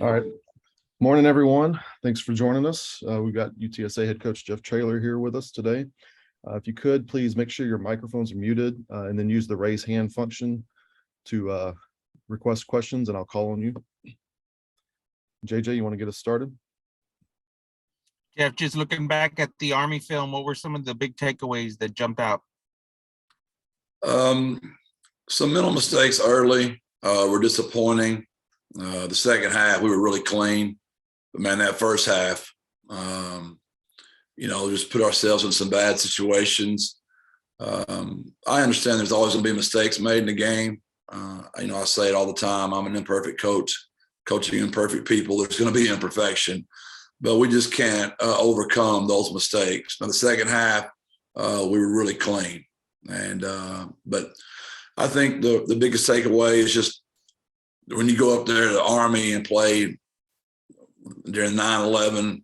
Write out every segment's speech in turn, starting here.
All right. Morning, everyone. Thanks for joining us. We've got UTSA head coach Jeff Traylor here with us today. If you could, please make sure your microphones are muted and then use the raise hand function to request questions, and I'll call on you. JJ, you want to get us started? Jeff, just looking back at the Army film, what were some of the big takeaways that jumped out? Some mental mistakes early were disappointing. The second half, we were really clean. But, man, that first half, just put ourselves in some bad situations. I understand there's always going to be mistakes made in the game. I say it all the time. I'm an imperfect coach, coaching imperfect people. There's going to be imperfection, but we just can't overcome those mistakes. Now, the second half, we were really clean. But I think the biggest takeaway is just when you go up there to the Army and play during 9/11,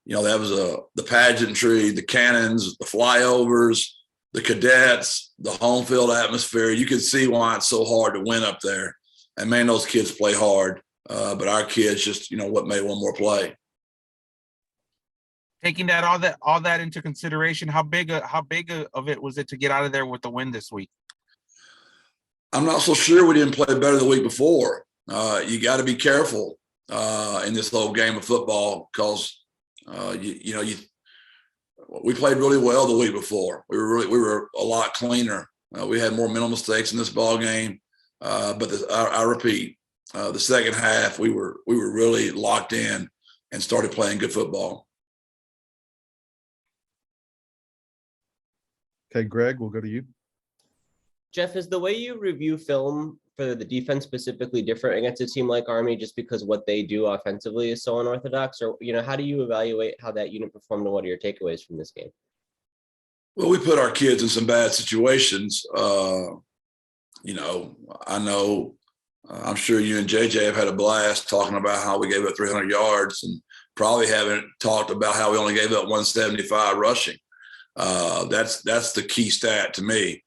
that was the pageantry, the cannons, the flyovers, the cadets, the home field atmosphere. You could see why it's so hard to win up there. And man, those kids play hard. But our kids just, what made one more play. Taking all that into consideration, how big of it was it to get out of there with the win this week? I'm not so sure we didn't play better the week before. You got to be careful in this little game of football because we played really well the week before. We were a lot cleaner. We had more mental mistakes in this ball game, but I repeat, the second half we were really locked in and started playing good football. Okay, Greg, we'll go to you. Jeff, is the way you review film for the defense specifically different against a team like Army just because what they do offensively is so unorthodox? Or, how do you evaluate how that unit performed and what are your takeaways from this game? Well, we put our kids in some bad situations. I'm sure you and JJ have had a blast talking about how we gave up 300 yards and probably haven't talked about how we only gave up 175 rushing. That's the key stat to me.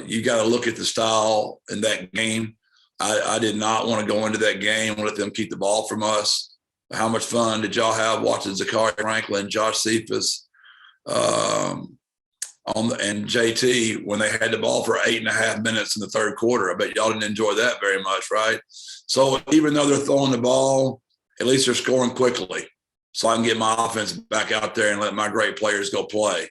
You got to look at the style in that game. I did not want to go into that game and let them keep the ball from us. How much fun did y'all have watching Zachary Franklin, Josh Cephas, and JT when they had the ball for 8.5 minutes in the third quarter? I bet y'all didn't enjoy that very much, right? So even though they're throwing the ball, at least they're scoring quickly. So I can get my offense back out there and let my great players go play.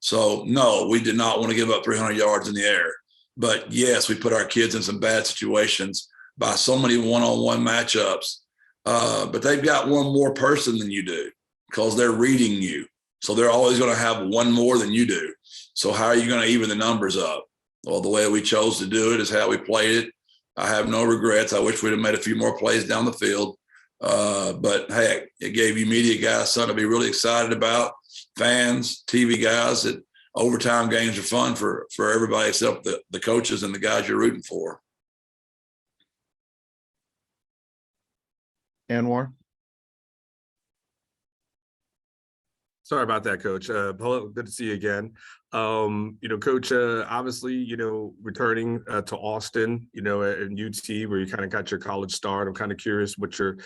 So, no, we did not want to give up 300 yards in the air. But, yes, we put our kids in some bad situations by so many one-on-one matchups. But they've got one more person than you do because they're reading you. So they're always going to have one more than you do. So how are you going to even the numbers up? Well, the way we chose to do it is how we played it. I have no regrets. I wish we'd have made a few more plays down the field. But, hey, it gave you media guys something to be really excited about. Fans, TV guys, that overtime games are fun for everybody except the coaches and the guys you're rooting for. Anwar. Sorry about that, Coach. Hello, good to see you again. Coach, obviously, returning to Austin, in UT where you kind of got your college start. I'm kind of curious what your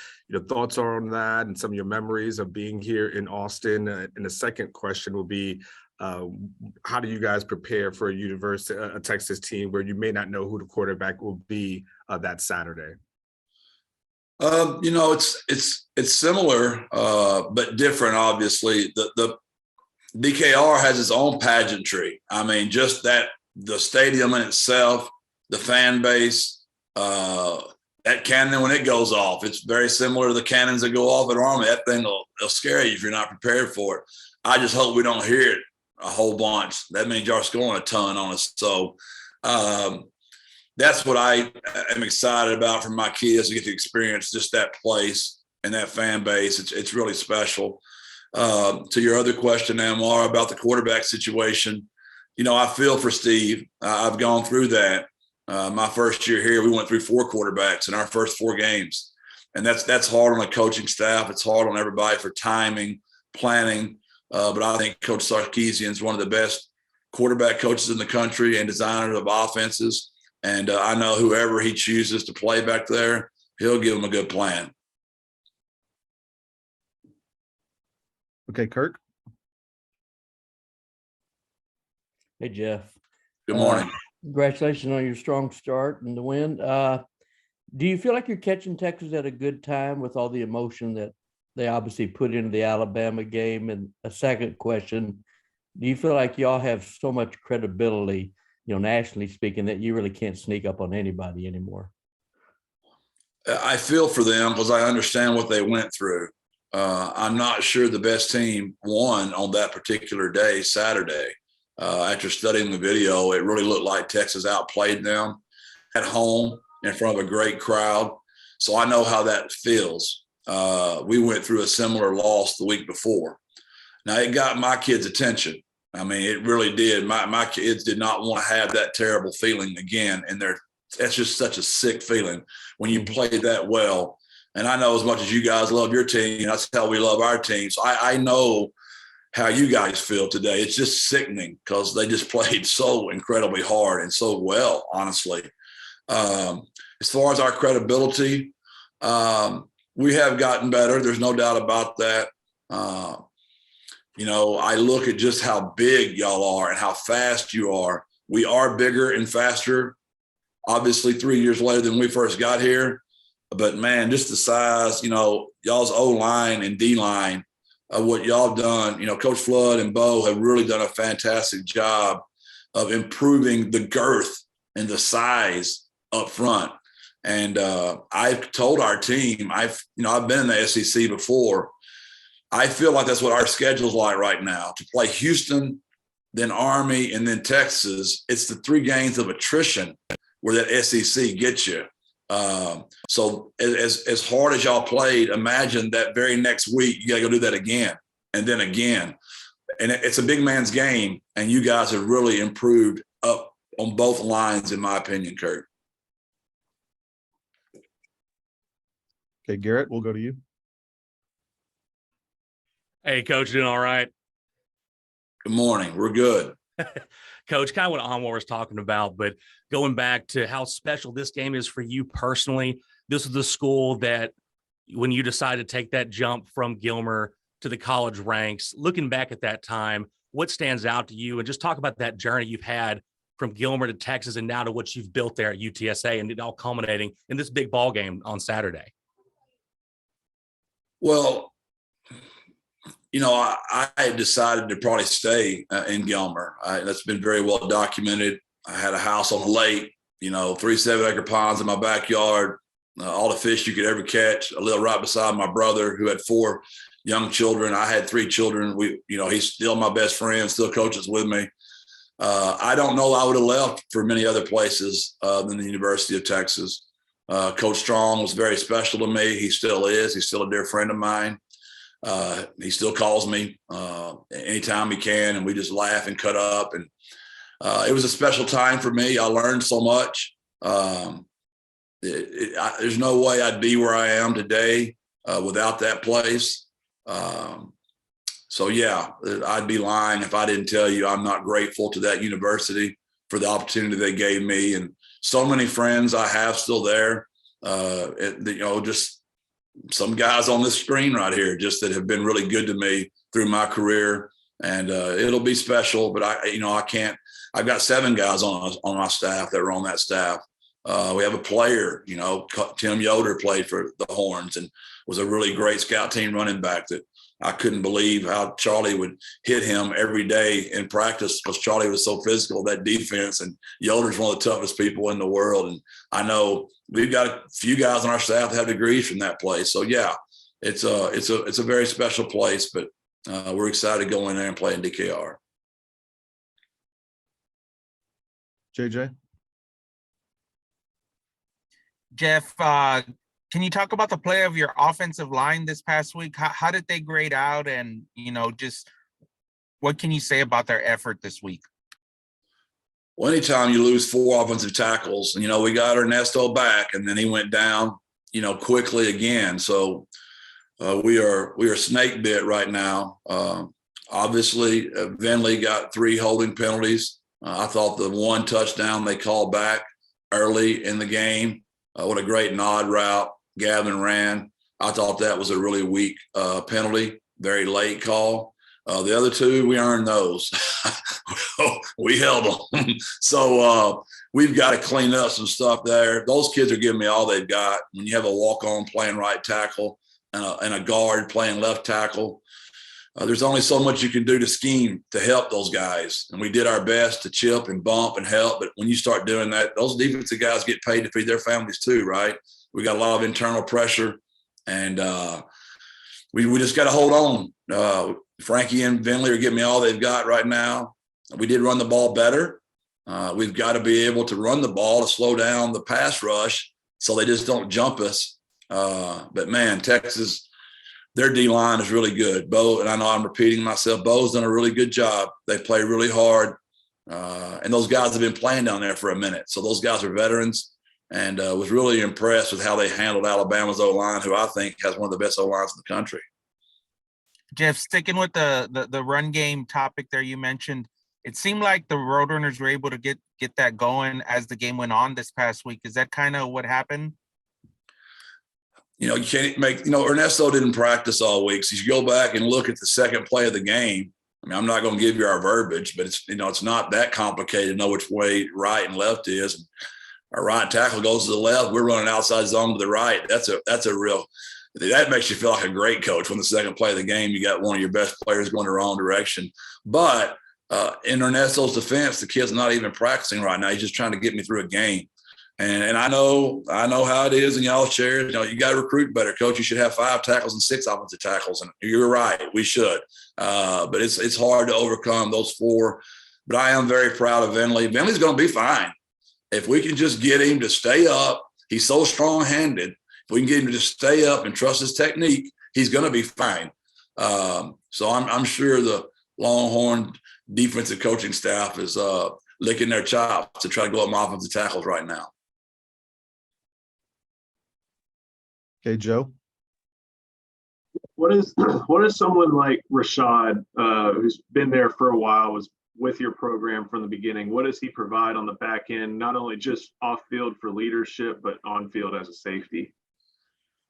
thoughts are on that and some of your memories of being here in Austin. And the second question will be, how do you guys prepare for a Texas team where you may not know who the quarterback will be that Saturday? It's similar, but different. Obviously, the DKR has its own pageantry. I mean, just that the stadium in itself, the fan base, that cannon when it goes off, it's very similar to the cannons that go off at Army. That thing will scare you if you're not prepared for it. I just hope we don't hear it a whole bunch. That means y'all scoring a ton on us. So. That's what I am excited about for my kids to get to experience just that place and that fan base. It's really special. To your other question, Amar, about the quarterback situation, I feel for Steve. I've gone through that. My first year here, we went through 4 quarterbacks in our first 4 games. And that's hard on the coaching staff. It's hard on everybody for timing, planning. But I think Coach Sarkisian is one of the best quarterback coaches in the country and designers of offenses. And I know whoever he chooses to play back there, he'll give them a good plan. Okay, Kirk. Hey, Jeff. Good morning. Congratulations on your strong start and the win. Do you feel like you're catching Texas at a good time with all the emotion that they obviously put into the Alabama game? And a second question, do you feel like y'all have so much credibility, nationally speaking, that you really can't sneak up on anybody anymore? I feel for them because I understand what they went through. I'm not sure the best team won on that particular day, Saturday. After studying the video, it really looked like Texas outplayed them at home in front of a great crowd. So I know how that feels. We went through a similar loss the week before. Now, it got my kids' attention. I mean, it really did. My kids did not want to have that terrible feeling again. And that's just such a sick feeling when you play that well. And I know as much as you guys love your team, that's how we love our team. So I know how you guys feel today. It's just sickening because they just played so incredibly hard and so well, honestly. As far as our credibility, we have gotten better. There's no doubt about that. I look at just how big y'all are and how fast you are. We are bigger and faster, obviously 3 years later than we first got here. But, man, just the size, y'all's O-line and D-line, what y'all done, Coach Flood and Bo have really done a fantastic job of improving the girth and the size up front. And I've told our team, I've been in the SEC before. I feel like that's what our schedule's like right now, to play Houston, then Army, and then Texas. It's the 3 games of attrition where that SEC gets you. So as hard as y'all played, imagine that very next week, you got to go do that again and then again. And it's a big man's game, and you guys have really improved up on both lines, in my opinion, Kurt. Okay, Garrett, we'll go to you. Hey, Coach, doing all right? Good morning. We're good. Coach, kind of what Anwar was talking about, but going back to how special this game is for you personally, this is the school that when you decided to take that jump from Gilmer to the college ranks, looking back at that time, what stands out to you? And just talk about that journey you've had from Gilmer to Texas and now to what you've built there at UTSA, and it all culminating in this big ball game on Saturday. Well, I had decided to probably stay in Gilmer. That's been very well documented. I had a house on the lake, 3 7-acre ponds in my backyard, all the fish you could ever catch. I lived right beside my brother who had 4 young children. I had 3 children. He's still my best friend, still coaches with me. I don't know I would have left for many other places than the University of Texas. Coach Strong was very special to me. He still is. He's still a dear friend of mine. He still calls me anytime he can, and we just laugh and cut up. And it was a special time for me. I learned so much. There's no way I'd be where I am today without that place. So, yeah, I'd be lying if I didn't tell you I'm not grateful to that university for the opportunity they gave me. And so many friends I have still there, just some guys on this screen right here just that have been really good to me through my career. And it'll be special, but I can't. I've got 7 guys on my staff that were on that staff. We have a player, Tim Yoder played for the Horns and was a really great scout team running back that I couldn't believe how Charlie would hit him every day in practice because Charlie was so physical, that defense. And Yoder's one of the toughest people in the world. And I know we've got a few guys on our staff that have degrees from that place. So, yeah, it's a very special place, but we're excited to go in there and play in DKR. JJ? Jeff, can you talk about the play of your offensive line this past week? How did they grade out? And, just what can you say about their effort this week? Well, anytime you lose 4 offensive tackles, and, we got Ernesto back, and then he went down, quickly again. So we are snake bit right now. Obviously, Vinley got 3 holding penalties. I thought the 1 touchdown they called back early in the game, what a great nod route Gavin ran. I thought that was a really weak penalty, very late call. The other two, we earned those. We held them. So we've got to clean up some stuff there. Those kids are giving me all they've got. When you have a walk-on playing right tackle and a guard playing left tackle, there's only so much you can do to scheme to help those guys. And we did our best to chip and bump and help. But when you start doing that, those defensive guys get paid to feed their families too, right? We got a lot of internal pressure, and we just got to hold on. Frankie and Vinley are giving me all they've got right now. We did run the ball better. We've got to be able to run the ball to slow down the pass rush so they just don't jump us. But, man, Texas, their D-line is really good. Bo, and I know I'm repeating myself, Bo's done a really good job. They play really hard. And those guys have been playing down there for a minute. So those guys are veterans, and was really impressed with how they handled Alabama's O-line, who I think has one of the best O-lines in the country. Jeff, sticking with the run game topic there you mentioned, it seemed like the Roadrunners were able to get that going as the game went on this past week. Is that kind of what happened? You can't make, Ernesto didn't practice all week. So you go back and look at the second play of the game. I mean, I'm not going to give you our verbiage, but it's not that complicated to know which way right and left is. And our right tackle goes to the left. We're running outside zone to the right. That's a real, that makes you feel like a great coach when the second play of the game, you got one of your best players going the wrong direction. But in Ernesto's defense, the kid's not even practicing right now. He's just trying to get me through a game. And I know how it is in y'all's chairs. You got to recruit better, coach. You should have 5 tackles and 6 offensive tackles. And you're right, we should. But it's hard to overcome those 4. But I am very proud of Vinley. Vinley's going to be fine. If we can just get him to stay up, he's so strong-handed. If we can get him to just stay up and trust his technique, he's going to be fine. So I'm sure the Longhorn defensive coaching staff is licking their chops to try to go up my offensive tackles right now. Okay, Joe. What is someone like Rashad, who's been there for a while, was with your program from the beginning? What does he provide on the back end, not only just off field for leadership, but on field as a safety?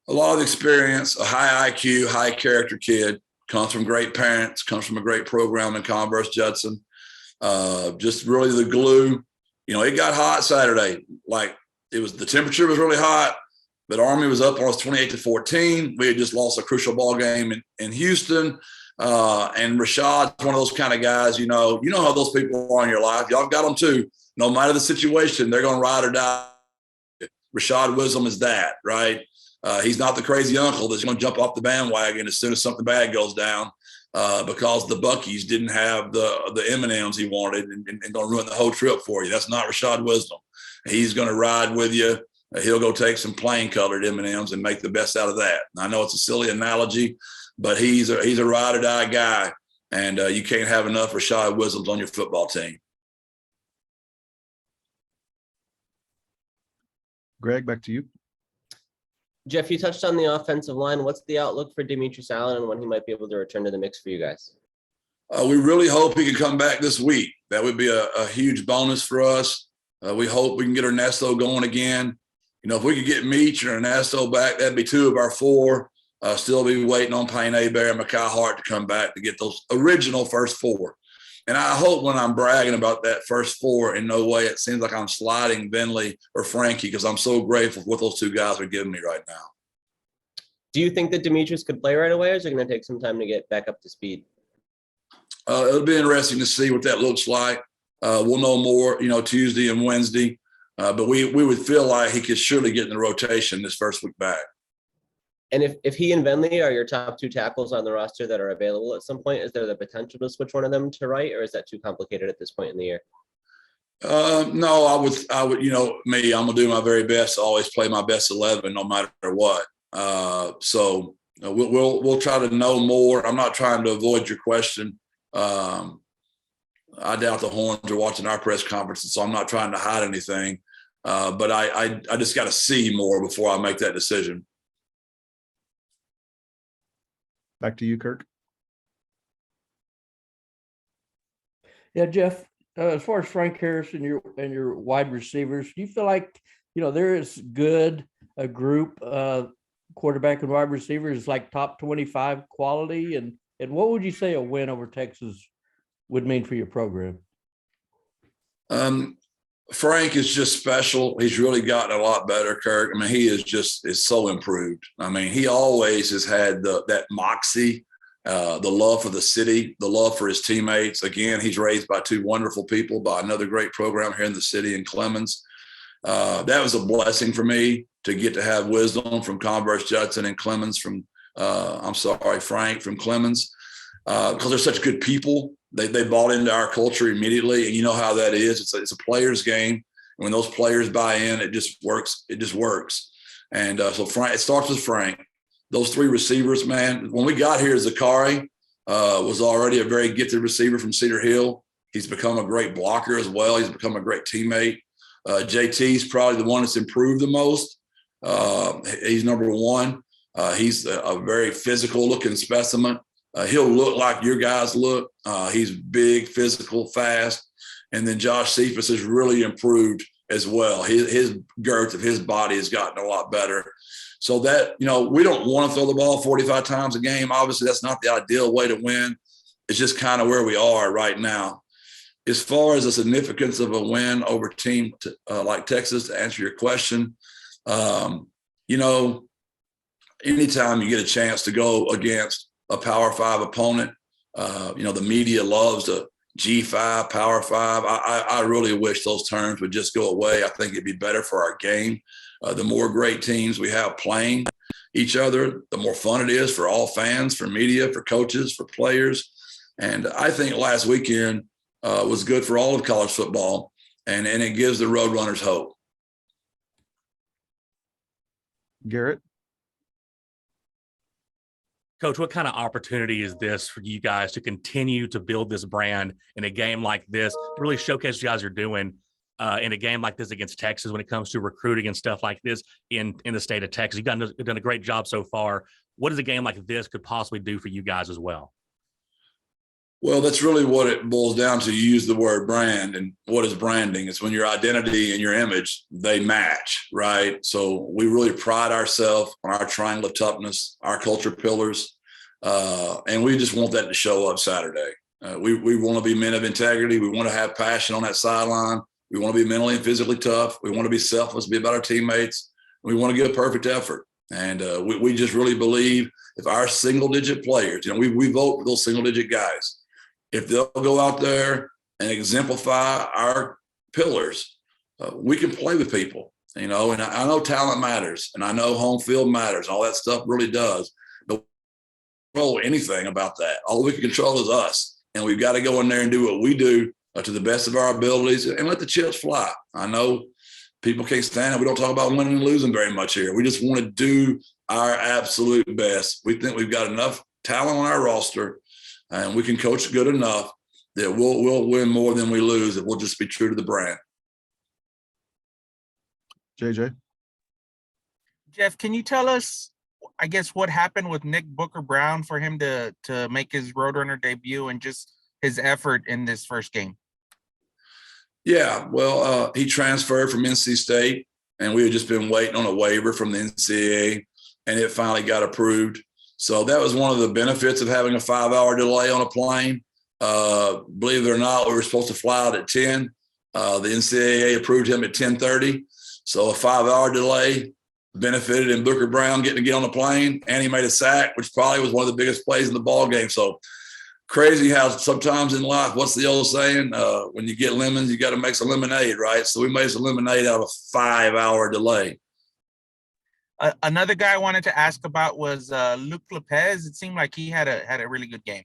A lot of experience, a high IQ, high character kid, comes from great parents, comes from a great program in Converse Judson. Just really the glue. It got hot Saturday. Like the temperature was really hot, but Army was up on us 28-14. We had just lost a crucial ball game in Houston. And Rashad's one of those kind of guys, you know how those people are in your life. Y'all got them too. No matter the situation, they're going to ride or die. Rashad Wisdom is that, right? He's not the crazy uncle that's going to jump off the bandwagon as soon as something bad goes down because the Buckies didn't have the M&Ms he wanted and going to ruin the whole trip for you. That's not Rashad Wisdom. He's going to ride with you. He'll go take some plain-colored M&Ms and make the best out of that. I know it's a silly analogy, but he's a ride or die guy, and you can't have enough Rashad Wisdoms on your football team. Greg, back to you. Jeff, you touched on the offensive line. What's the outlook for Demetrius Allen and when he might be able to return to the mix for you guys? We really hope he can come back this week. That would be a huge bonus for us. We hope we can get Ernesto going again. If we could get Meach and Ernesto back, that'd be 2 of our 4. Still be waiting on Payne Abear and Mekhi Hart to come back to get those original first 4. And I hope when I'm bragging about that first 4, in no way it seems like I'm sliding Vinley or Frankie, because I'm so grateful for what those 2 guys are giving me right now. Do you think that Demetrius could play right away, or is it going to take some time to get back up to speed? It'll be interesting to see what that looks like. We'll know more, Tuesday and Wednesday. But we would feel like he could surely get in the rotation this first week back. And if he and Vinley are your top 2 tackles on the roster that are available at some point, is there the potential to switch one of them to right, or is that too complicated at this point in the year? No, I would, me, I'm gonna do my very best to always play my best 11 no matter what. So we'll try to know more. I'm not trying to avoid your question. I doubt the Horns are watching our press conferences, so I'm not trying to hide anything. But I just got to see more before I make that decision. Back to you, Kirk. Yeah, Jeff, as far as Frank Harris and your wide receivers, do you feel like, they're as good a group, quarterback and wide receivers, like top 25 quality? And And what would you say a win over Texas would mean for your program? Frank is just special. He's really gotten a lot better, Kirk. I mean, he is so improved. I mean, he always has had that moxie, the love for the city, the love for his teammates. Again, he's raised by two wonderful people, by another great program here in the city in Clemens. That was a blessing for me to get to have wisdom from Converse Judson and Clemens Frank from Clemens, because they're such good people. They bought into our culture immediately, and you know how that is. It's a player's game. When those players buy in, it just works. It just works. And so Frank, it starts with Frank. Those three receivers, man. When we got here, Zakari was already a very gifted receiver from Cedar Hill. He's become a great blocker as well. He's become a great teammate. JT's probably the one that's improved the most. He's number one. He's a very physical looking specimen. He'll look like your guys look. He's big, physical, fast. And then Josh Cephas has really improved as well. His girth of his body has gotten a lot better. So that, we don't want to throw the ball 45 times a game. Obviously, that's not the ideal way to win. It's just kind of where we are right now. As far as the significance of a win over a team like Texas, to answer your question, anytime you get a chance to go against a Power 5 opponent, the media loves the G5, Power 5. I really wish those terms would just go away. I think it'd be better for our game. The more great teams we have playing each other, the more fun it is for all fans, for media, for coaches, for players. And I think last weekend was good for all of college football, and it gives the Roadrunners hope. Garrett? Coach, what kind of opportunity is this for you guys to continue to build this brand in a game like this, to really showcase what you guys are doing in a game like this against Texas when it comes to recruiting and stuff like this in the state of Texas? You've done a great job so far. What does a game like this could possibly do for you guys as well? Well, that's really what it boils down to. You use the word brand, and what is branding? It's when your identity and your image, they match, right? So we really pride ourselves on our triangle of toughness, our culture pillars, and we just want that to show up Saturday. We want to be men of integrity. We want to have passion on that sideline. We want to be mentally and physically tough. We want to be selfless, be about our teammates. We want to give a perfect effort. And we just really believe if our single-digit players, we vote for those single-digit guys, if they'll go out there and exemplify our pillars, we can play with people, and I know talent matters, and I know home field matters. All that stuff really does. But we don't control anything about that. All we can control is us, and we've got to go in there and do what we do to the best of our abilities and let the chips fly. I know people can't stand it. We don't talk about winning and losing very much here. We just want to do our absolute best. We think we've got enough talent on our roster, and we can coach good enough that we'll win more than we lose, and we'll just be true to the brand. JJ? Jeff, can you tell us, I guess, what happened with Nick Booker Brown for him to make his Roadrunner debut and just his effort in this first game? Yeah, well, he transferred from NC State, and we had just been waiting on a waiver from the NCAA, and it finally got approved. So that was one of the benefits of having a 5-hour delay on a plane. Believe it or not, we were supposed to fly out at 10. The NCAA approved him at 10:30. So a 5-hour delay benefited in Booker Brown getting to get on the plane, and he made a sack, which probably was one of the biggest plays in the ball game. So crazy how sometimes in life, what's the old saying? When you get lemons, you got to make some lemonade, right? So we made some lemonade out of a 5-hour delay. Another guy I wanted to ask about was Luke Lopez. It seemed like he had a really good game.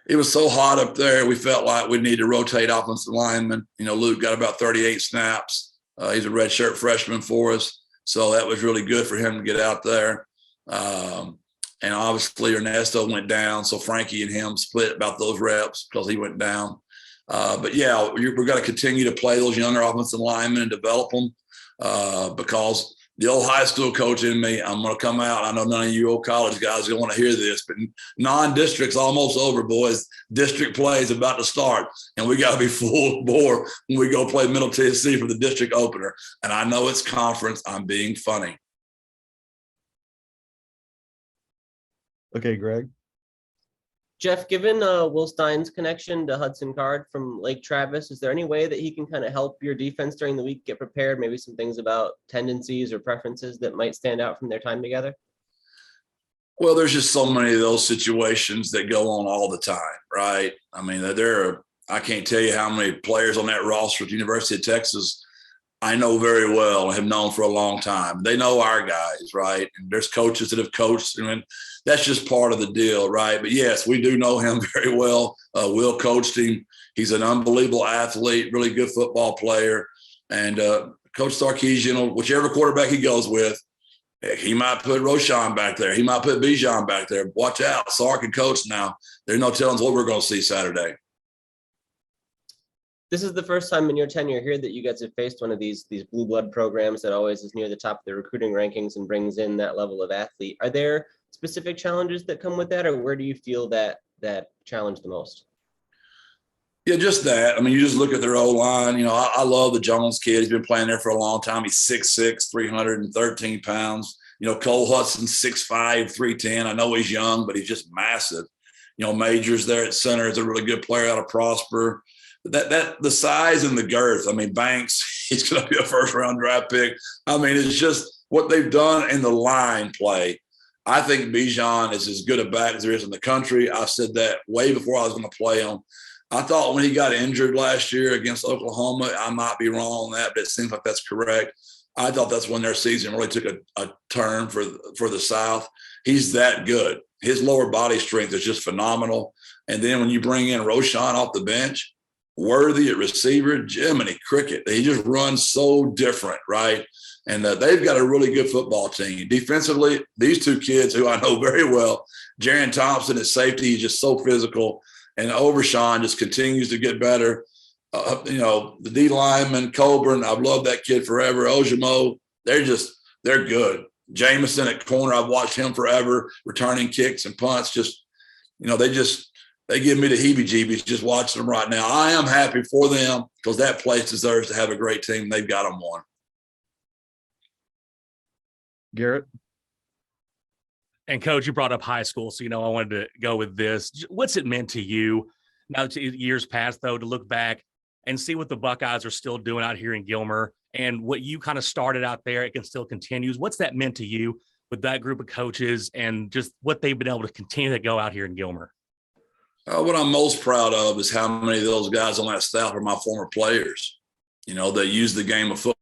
It was so hot up there. We felt like we needed to rotate offensive linemen. Luke got about 38 snaps. He's a redshirt freshman for us. So that was really good for him to get out there. And obviously Ernesto went down. So Frankie and him split about those reps because he went down. But yeah, we're going to continue to play those younger offensive linemen and develop them because the old high school coach in me, I'm going to come out. I know none of you old college guys are going to want to hear this, but non-district's almost over, boys. District play is about to start, and we got to be full bore when we go play Middle Tennessee for the district opener. And I know it's conference. I'm being funny. Okay, Greg. Jeff, given Will Stein's connection to Hudson Card from Lake Travis, is there any way that he can kind of help your defense during the week get prepared? Maybe some things about tendencies or preferences that might stand out from their time together? Well, there's just so many of those situations that go on all the time, right? I mean, I can't tell you how many players on that roster at the University of Texas I know very well and have known for a long time. They know our guys, right? And there's coaches that have coached, and that's just part of the deal, right? But yes, we do know him very well. Will coached him. He's an unbelievable athlete, really good football player. And Coach Sarkisian, whichever quarterback he goes with, he might put Rashad back there. He might put Bijan back there. Watch out. Sark and coach now. There's no telling what we're going to see Saturday. This is the first time in your tenure here that you guys have faced one of these blue blood programs that always is near the top of the recruiting rankings and brings in that level of athlete. Are there specific challenges that come with that, or where do you feel that challenge the most? Yeah, just that. I mean, you just look at their O-line. You know, I love the Jones kid. He's been playing there for a long time. He's 6'6", 313 pounds. You know, Cole Hudson's 6'5", 310. I know he's young, but he's just massive. You know, Majors there at center is a really good player out of Prosper. That the size and the girth. I mean, Banks, he's going to be a first-round draft pick. I mean, it's just what they've done in the line play. I think Bijan is as good a back as there is in the country. I said that way before I was going to play him. I thought when he got injured last year against Oklahoma, I might be wrong on that, but it seems like that's correct. I thought that's when their season really took a turn for the South. He's that good. His lower body strength is just phenomenal. And then when you bring in Rashad off the bench, Worthy at receiver, Jiminy Cricket. He just runs so different, right? And they've got a really good football team. Defensively, these two kids who I know very well, Jaron Thompson at safety, he's just so physical. And Overshawn just continues to get better. You know, the D lineman, Colburn, I've loved that kid forever. Ojimo, they're good. Jameson at corner, I've watched him forever, returning kicks and punts. Just, you know, they give me the heebie-jeebies just watching them right now. I am happy for them because that place deserves to have a great team. They've got them one. Garrett? And Coach, you brought up high school, so, I wanted to go with this. What's it meant to you now, years past, though, to look back and see what the Buckeyes are still doing out here in Gilmer and what you kind of started out there, it can still continues. What's that meant to you with that group of coaches and just what they've been able to continue to go out here in Gilmer? What I'm most proud of is how many of those guys on that staff are my former players. You know, they used the game of football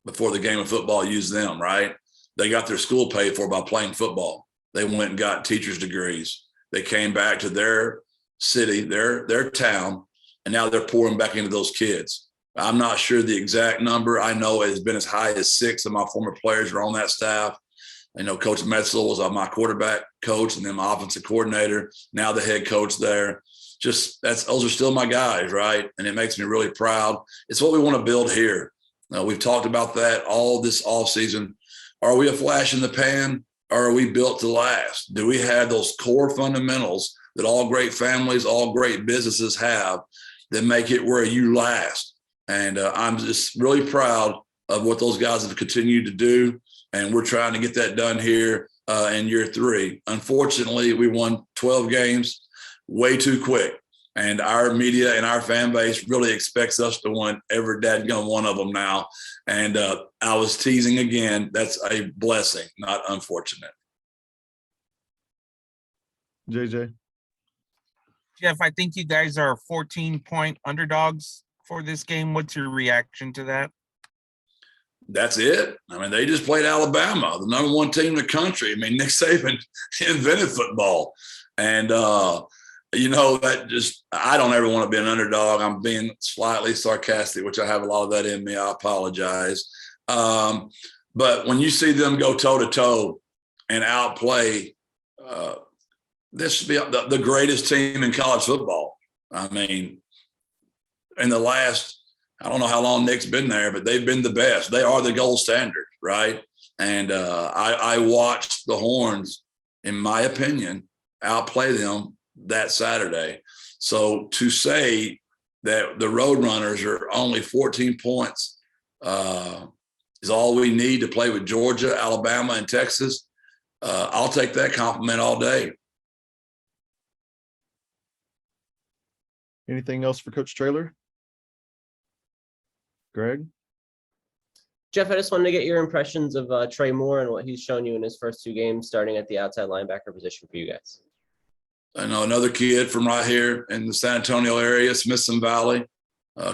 before the game of football used them, right? They got their school paid for by playing football. They went and got teachers' degrees. They came back to their city, their town, and now they're pouring back into those kids. I'm not sure the exact number. I know it has been as high as 6 of my former players are on that staff. I know Coach Metzl was my quarterback coach and then my offensive coordinator, now the head coach there. Just those are still my guys, right? And it makes me really proud. It's what we want to build here. We've talked about that all this offseason. Are we a flash in the pan or are we built to last? Do we have those core fundamentals that all great families, all great businesses have that make it where you last? And I'm just really proud of what those guys have continued to do. And we're trying to get that done here in year 3. Unfortunately, we won 12 games way too quick. And our media and our fan base really expects us to win every dadgum one of them now. And I was teasing again. That's a blessing, not unfortunate. JJ? Jeff, I think you guys are 14-point underdogs for this game. What's your reaction to that? That's it. I mean, they just played Alabama, the number 1 team in the country. I mean, Nick Saban invented football. And, I don't ever want to be an underdog. I'm being slightly sarcastic, which I have a lot of that in me. I apologize. But when you see them go toe-to-toe and outplay, this should be the greatest team in college football. I mean, in the last – I don't know how long Nick's been there, but they've been the best. They are the gold standard, right? And I watched the Horns, in my opinion, outplay them that Saturday. So to say that the Roadrunners are only 14 points is all we need to play with Georgia, Alabama, and Texas, I'll take that compliment all day. Anything else for Coach Traylor? Greg? Jeff, I just wanted to get your impressions of Trey Moore and what he's shown you in his first 2 games, starting at the outside linebacker position for you guys. I know another kid from right here in the San Antonio area, Smithson Valley,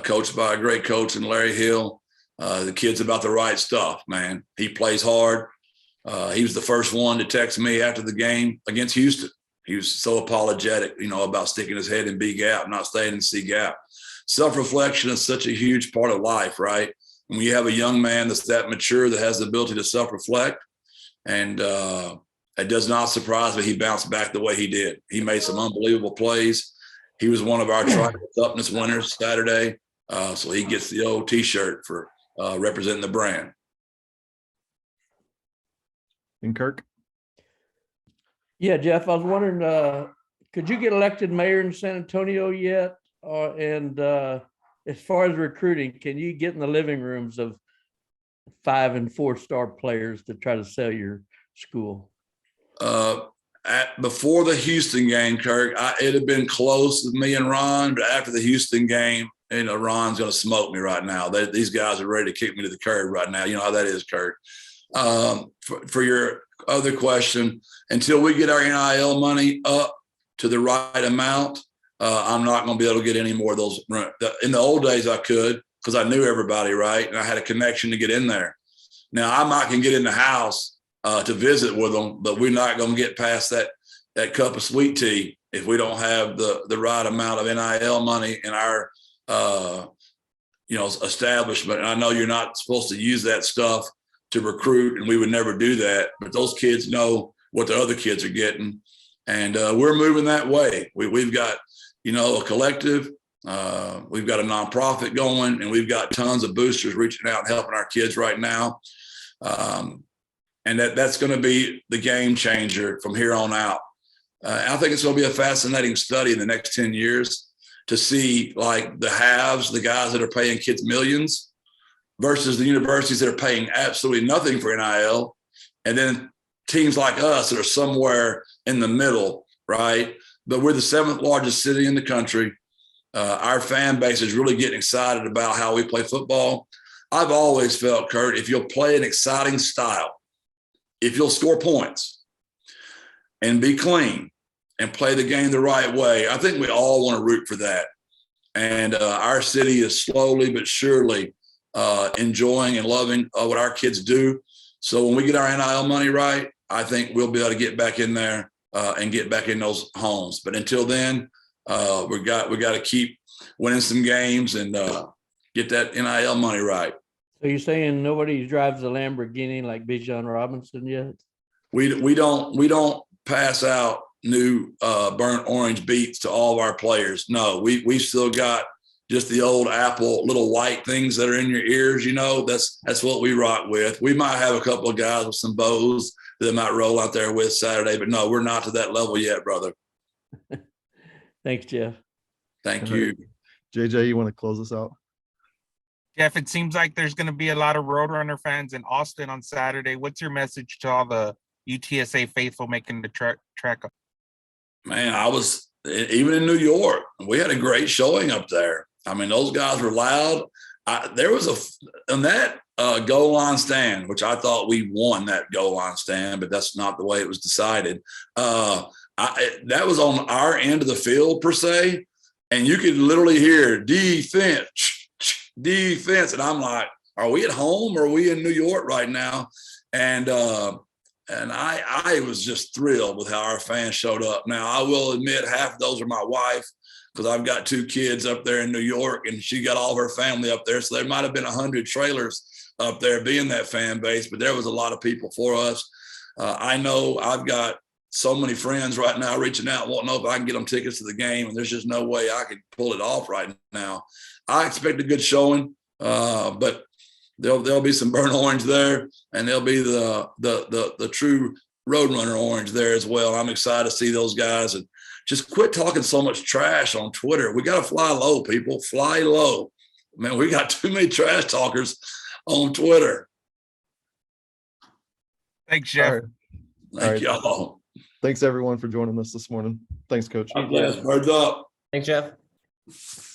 coached by a great coach in Larry Hill. The kid's about the right stuff, man. He plays hard. He was the first one to text me after the game against Houston. He was so apologetic, about sticking his head in B gap, not staying in C gap. Self-reflection is such a huge part of life, right? When you have a young man that's that mature, that has the ability to self-reflect, and it does not surprise me he bounced back the way he did. He made some unbelievable plays. He was one of our toughness winners Saturday, so he gets the old T-shirt for representing the brand. And Kirk? Yeah, Jeff, I was wondering, could you get elected mayor in San Antonio yet? And as far as recruiting, can you get in the living rooms of 5- and 4-star players to try to sell your school? Before the Houston game, Kirk, it had been close with me and Ron, but after the Houston game, Ron's going to smoke me right now. These guys are ready to kick me to the curb right now. You know how that is, Kirk. For your other question, until we get our NIL money up to the right amount, I'm not going to be able to get any more of those. In the old days, I could, because I knew everybody, right? And I had a connection to get in there. Now, I might can get in the house to visit with them, but we're not going to get past that cup of sweet tea if we don't have the right amount of NIL money in our establishment. And I know you're not supposed to use that stuff to recruit, and we would never do that, but those kids know what the other kids are getting, and we're moving that way. We've got a collective, we've got a nonprofit going, and we've got tons of boosters reaching out and helping our kids right now. And that's going to be the game changer from here on out. I think it's going to be a fascinating study in the next 10 years to see, like, the haves, the guys that are paying kids millions versus the universities that are paying absolutely nothing for NIL. And then teams like us that are somewhere in the middle, right? But we're the 7th largest city in the country. Our fan base is really getting excited about how we play football. I've always felt, Kurt, if you'll play an exciting style, if you'll score points and be clean and play the game the right way, I think we all want to root for that. And our city is slowly but surely enjoying and loving what our kids do. So when we get our NIL money right, I think we'll be able to get back in there and get back in those homes. But until then, we got to keep winning some games and get that NIL money right. So you're saying nobody drives a Lamborghini like Bijan Robinson yet? We don't pass out new burnt orange beats to all of our players. No, we still got just the old Apple little white things that are in your ears. That's what we rock with. We might have a couple of guys with some bows that might roll out there with Saturday, but no, we're not to that level yet, brother. Thanks, Jeff. Thank you. JJ, you want to close us out? Jeff, it seems like there's going to be a lot of Roadrunner fans in Austin on Saturday. What's your message to all the UTSA faithful making the trek up? Man, I was even in New York. We had a great showing up there. I mean, those guys were loud. There was on that goal line stand, which I thought we won that goal line stand, but that's not the way it was decided. That was on our end of the field per se, and you could literally hear defense. And I'm like, are we at home or are we in New York right now? And I was just thrilled with how our fans showed up. Now, I will admit half of those are my wife, because I've got 2 kids up there in New York, and she got all her family up there. So there might have been 100 trailers up there being that fan base, but there was a lot of people for us. I know I've got so many friends right now reaching out, wanting to know if I can get them tickets to the game, and there's just no way I could pull it off right now. I expect a good showing, but there'll be some burnt orange there, and there'll be the true Roadrunner orange there as well. I'm excited to see those guys, and just quit talking so much trash on Twitter. We got to fly low, people. Fly low. Man, we got too many trash talkers on Twitter. Thanks, Jeff. All right. Thank y'all. Thanks everyone for joining us this morning. Thanks, Coach. God bless. Birds up. Thanks, Jeff. it.